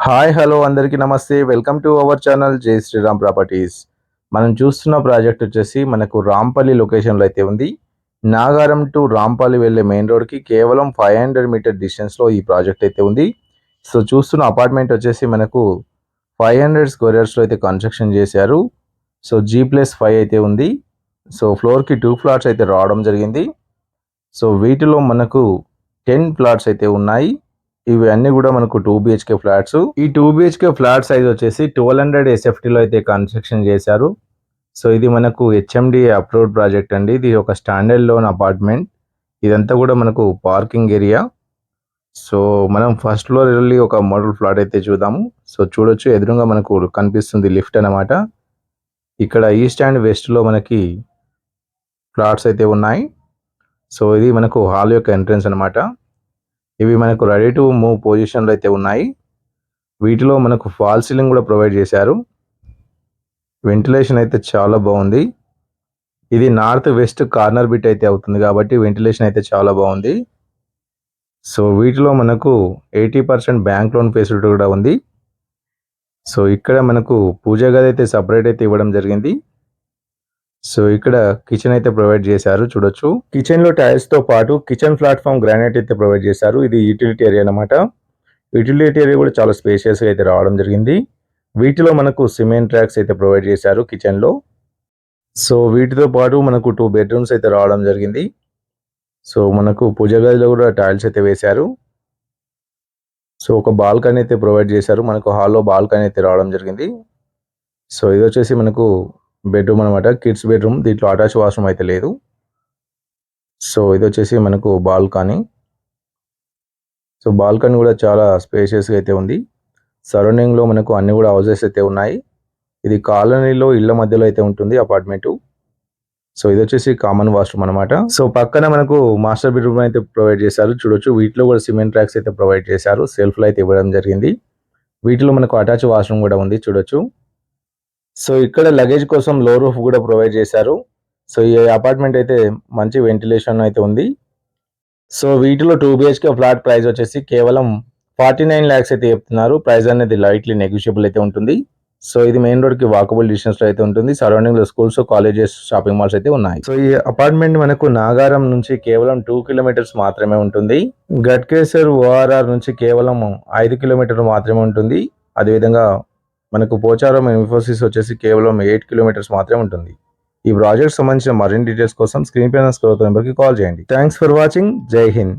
Hi hello అందరికీ నమస్తే. Welcome to our channel జై శ్రీరామ్ ప్రాపర్టీస్. మనం చూస్తున్న ప్రాజెక్ట్ వచ్చేసి మనకు రాంపల్లి లొకేషన్లో అయితే ఉంది. నాగారం టు రాంపల్లి వెళ్ళే మెయిన్ రోడ్కి కేవలం 500 మీటర్ డిస్టెన్స్లో ఈ ప్రాజెక్ట్ అయితే ఉంది. సో చూస్తున్న అపార్ట్మెంట్ వచ్చేసి మనకు 500 స్క్వేర్ యార్డ్స్లో అయితే కన్స్ట్రక్షన్ చేశారు. సో G+5 అయితే ఉంది. సో ఫ్లోర్కి 2 ఫ్లాట్స్ అయితే రావడం జరిగింది. సో వీటిలో మనకు 10 ఫ్లాట్స్ అయితే ఉన్నాయి. ఇవి అన్ని కూడా మనకు 2 బిహెచ్కే ఫ్లాట్స్. ఈ 2 బిహెచ్కే ఫ్లాట్ సైజ్ వచ్చేసి 1200 ఎస్ఎఫ్టీలో అయితే కన్స్ట్రక్షన్ చేశారు. సో ఇది మనకు హెచ్ఎండిఏ అప్రూవ్డ్ ప్రాజెక్ట్ అండి. ఇది ఒక స్టాండర్డ్ లోన్ అపార్ట్మెంట్. ఇదంతా కూడా మనకు పార్కింగ్ ఏరియా. సో మనం ఫస్ట్ ఫ్లోర్ వెళ్ళి ఒక మోడల్ ఫ్లాట్ అయితే చూద్దాము. సో చూడొచ్చు, ఎదురుగా మనకు కనిపిస్తుంది లిఫ్ట్ అన్నమాట. ఇక్కడ ఈస్ట్ అండ్ వెస్ట్ లో మనకి ఫ్లాట్స్ అయితే ఉన్నాయి. సో ఇది మనకు హాల్ యొక్క ఎంట్రన్స్ అన్నమాట. ఇవి మనకు రెడీ టు మూవ్ పొజిషన్లో అయితే ఉన్నాయి. వీటిలో మనకు ఫాల్ సీలింగ్ కూడా ప్రొవైడ్ చేశారు. వెంటిలేషన్ అయితే చాలా బాగుంది. ఇది నార్త్ వెస్ట్ కార్నర్ బిట్ అయితే అవుతుంది కాబట్టి వెంటిలేషన్ అయితే చాలా బాగుంది. సో వీటిలో మనకు 80% బ్యాంక్ లోన్ ఫెసిలిటీ కూడా ఉంది. సో ఇక్కడ మనకు పూజా గది అయితే సపరేట్ అయితే ఇవ్వడం జరిగింది. సో ఇక్కడ కిచెన్ అయితే ప్రొవైడ్ చేశారు, చూడొచ్చు. కిచెన్ లో టైల్స్ తో పాటు కిచెన్ ప్లాట్ఫామ్ గ్రానైట్ అయితే ప్రొవైడ్ చేశారు. ఇది యూటిలిటీ ఏరియా అన్నమాట. యూటిలిటీ ఏరియా కూడా చాలా స్పేషియస్ గా అయితే రావడం జరిగింది. వీటిలో మనకు సిమెంట్ ట్రాక్స్ అయితే ప్రొవైడ్ చేశారు కిచెన్ లో. సో వీటితో పాటు మనకు 2 బెడ్రూమ్స్ అయితే రావడం జరిగింది. సో మనకు పూజ గదిలో కూడా టైల్స్ అయితే వేశారు. సో ఒక బాల్కనీ అయితే ప్రొవైడ్ చేశారు. మనకు హాల్లో బాల్కనీ అయితే రావడం జరిగింది. సో ఇది వచ్చేసి మనకు బెడ్రూమ్ అనమాట, కిడ్స్ బెడ్రూమ్. దీంట్లో అటాచ్ వాష్రూమ్ అయితే లేదు. సో ఇది వచ్చేసి మనకు బాల్కనీ. సో బాల్కనీ కూడా చాలా స్పేషియస్గా అయితే ఉంది. సరౌండింగ్లో మనకు అన్ని కూడా హౌసెస్ అయితే ఉన్నాయి. ఇది కాలనీలో ఇళ్ల మధ్యలో అయితే ఉంటుంది అపార్ట్మెంటు. సో ఇది వచ్చేసి కామన్ వాష్రూమ్ అనమాట. సో పక్కన మనకు మాస్టర్ బెడ్రూమ్ అయితే ప్రొవైడ్ చేశారు, చూడొచ్చు. వీటిలో కూడా సిమెంట్ ట్రాక్స్ అయితే ప్రొవైడ్ చేశారు. సెల్ఫ్లు అయితే ఇవ్వడం జరిగింది. వీటిలో మనకు అటాచ్ వాష్రూమ్ కూడా ఉంది, చూడొచ్చు. సో ఇక్కడ లగేజ్ కోసం లో రూఫ్ కూడా ప్రొవైడ్ చేశారు. సో ఈ అపార్ట్మెంట్ అయితే మంచి వెంటిలేషన్ అయితే ఉంది. సో వీటిలో 2 బిహెచ్కే ఫ్లాట్ ప్రైస్ వచ్చేసి కేవలం 49 lakhs అయితే చెప్తున్నారు. ప్రైస్ అనేది లైట్లీ నెగోషియబుల్ అయితే ఉంటుంది. సో ఇది మెయిన్ రోడ్ కి వాకబుల్ డిస్టెన్స్ లో అయితే ఉంటుంది. సరౌండింగ్ లో స్కూల్స్, కాలేజెస్, షాపింగ్ మాల్స్ అయితే ఉన్నాయి. సో ఈ అపార్ట్మెంట్ మనకు నాగారం నుంచి కేవలం 2 కిలోమీటర్స్ మాత్రమే ఉంటుంది. గట్కేసర్ ఓఆర్ఆర్ నుంచి కేవలం 5 కిలోమీటర్లు మాత్రమే ఉంటుంది. అదేవిధంగా మనకు పోచారం ఇన్ఫోసిస్ వచ్చేసి కేవలం 8 కిలోమీటర్స్ మాత్రమే ఉంటుంది. ఈ ప్రాజెక్ట్ సంబంధించిన మరిన్ని డీటెయిల్స్ కోసం స్క్రీన్ పైన స్క్రోల్ నెంబర్కి కాల్ చేయండి. Thanks for watching. జై హింద్.